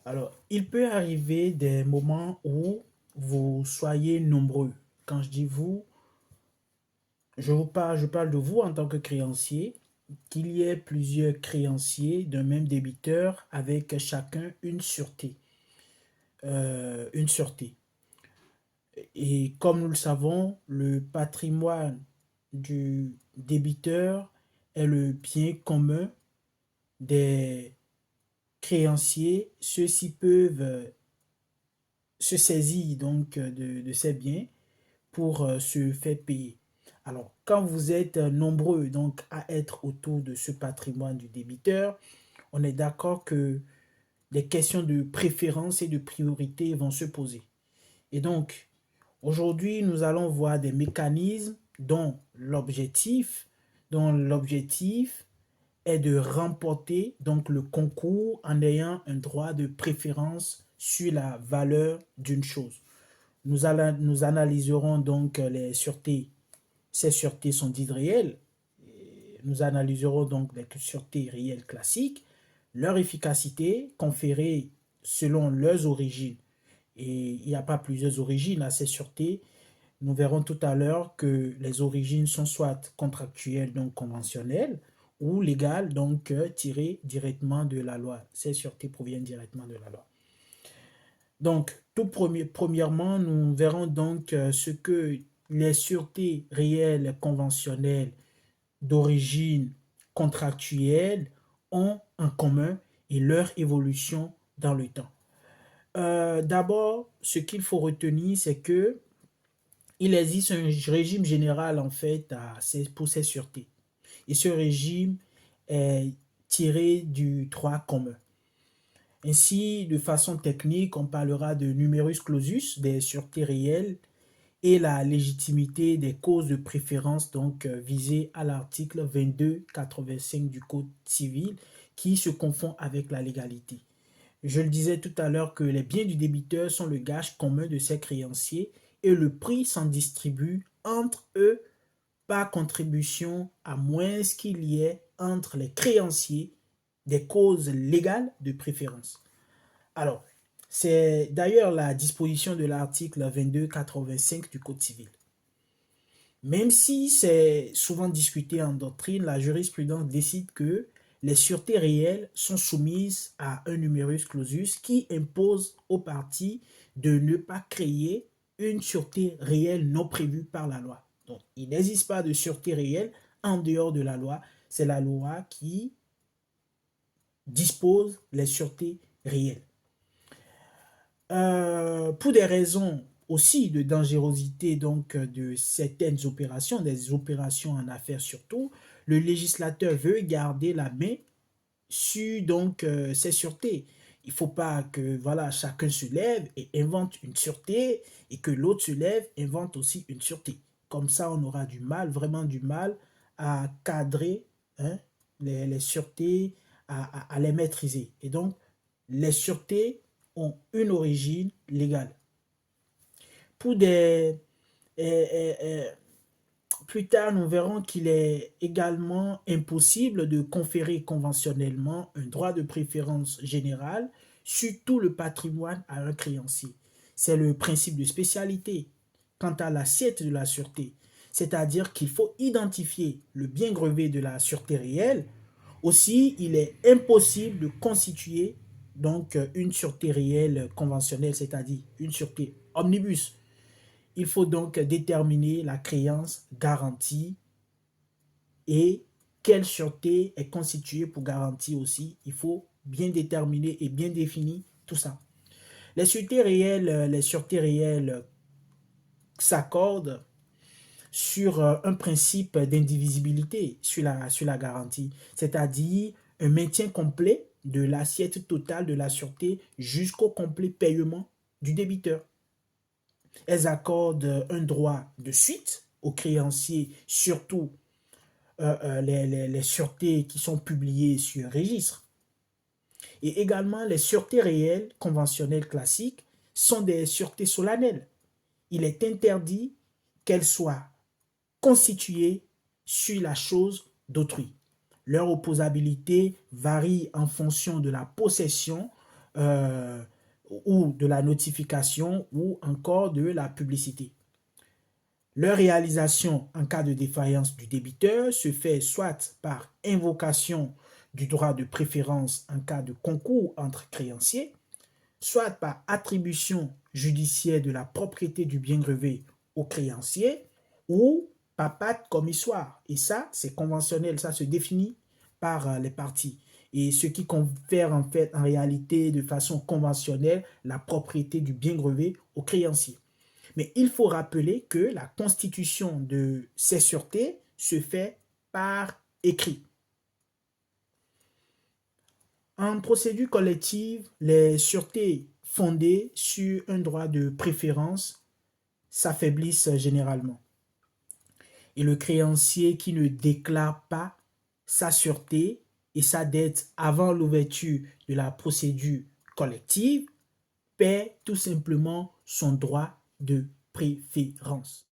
Alors, il peut arriver des moments où vous soyez nombreux. Quand je dis vous, je parle de vous en tant que créancier, qu'il y ait plusieurs créanciers d'un même débiteur avec chacun une sûreté. Une sûreté. Et comme nous le savons, le patrimoine du débiteur est le bien commun des créanciers. Ceux-ci peuvent se saisir donc de ces biens pour se faire payer. Alors, quand vous êtes nombreux donc à être autour de ce patrimoine du débiteur, on est d'accord que des questions de préférence et de priorité vont se poser. Et donc, aujourd'hui, nous allons voir des mécanismes dont l'objectif est de remporter donc le concours en ayant un droit de préférence sur la valeur d'une chose. Nous analyserons donc les sûretés. Ces sûretés sont dites réelles. Nous analyserons donc les sûretés réelles classiques, leur efficacité conférée selon leurs origines. Et il n'y a pas plusieurs origines à ces sûretés. Nous verrons tout à l'heure que les origines sont soit contractuelles, donc conventionnelles, ou légales, donc tirées directement de la loi. Ces sûretés proviennent directement de la loi. Donc, premièrement, nous verrons donc ce que les sûretés réelles conventionnelles d'origine contractuelle ont en commun et leur évolution dans le temps. D'abord, ce qu'il faut retenir, c'est que il existe un régime général en fait pour ces sûretés. Et ce régime est tiré du droit commun. Ainsi, de façon technique, on parlera de numerus clausus, des sûretés réelles, et la légitimité des causes de préférence donc visées à l'article 2285 du Code civil qui se confond avec la légalité. Je le disais tout à l'heure que les biens du débiteur sont le gage commun de ses créanciers et le prix s'en distribue entre eux par contribution à moins qu'il y ait entre les créanciers des causes légales de préférence. Alors, c'est d'ailleurs la disposition de l'article 2285 du Code civil. Même si c'est souvent discuté en doctrine, la jurisprudence décide que les sûretés réelles sont soumises à un numerus clausus qui impose aux parties de ne pas créer une sûreté réelle non prévue par la loi. Donc, il n'existe pas de sûreté réelle en dehors de la loi. C'est la loi qui dispose les sûretés réelles. Pour des raisons aussi de dangerosité donc de certaines opérations, des opérations en affaires surtout, le législateur veut garder la main sur donc ces sûretés. Il ne faut pas que voilà chacun se lève et invente une sûreté et que l'autre se lève et invente aussi une sûreté. Comme ça, on aura du mal, vraiment du mal à cadrer hein, les sûretés, à les maîtriser. Et donc, les sûretés ont une origine légale. Pour des... euh, euh, euh, plus tard, nous verrons qu'il est également impossible de conférer conventionnellement un droit de préférence général sur tout le patrimoine à un créancier. C'est le principe de spécialité quant à l'assiette de la sûreté, c'est-à-dire qu'il faut identifier le bien grevé de la sûreté réelle. Aussi, il est impossible de constituer donc une sûreté réelle conventionnelle, c'est-à-dire une sûreté omnibus. Il faut donc déterminer la créance garantie et quelle sûreté est constituée pour garantir aussi. Il faut bien déterminer et bien définir tout ça. Les sûretés réelles s'accordent sur un principe d'indivisibilité sur la garantie, c'est-à-dire un maintien complet de l'assiette totale de la sûreté jusqu'au complet paiement du débiteur. Elles accordent un droit de suite aux créanciers, surtout les sûretés qui sont publiées sur un registre. Et également, les sûretés réelles conventionnelles classiques sont des sûretés solennelles. Il est interdit qu'elles soient constituées sur la chose d'autrui. Leur opposabilité varie en fonction de la possession ou de la notification ou encore de la publicité. Leur réalisation en cas de défaillance du débiteur se fait soit par invocation du droit de préférence en cas de concours entre créanciers, soit par attribution judiciaire de la propriété du bien grevé au créancier ou par pacte commissoire. Et ça, c'est conventionnel, ça se définit par les parties. Et ce qui confère en fait en réalité de façon conventionnelle la propriété du bien grevé au créancier. Mais il faut rappeler que la constitution de ces sûretés se fait par écrit. En procédure collective, les sûretés fondées sur un droit de préférence s'affaiblissent généralement. Et le créancier qui ne déclare pas sa sûreté et sa dette avant l'ouverture de la procédure collective perd tout simplement son droit de préférence.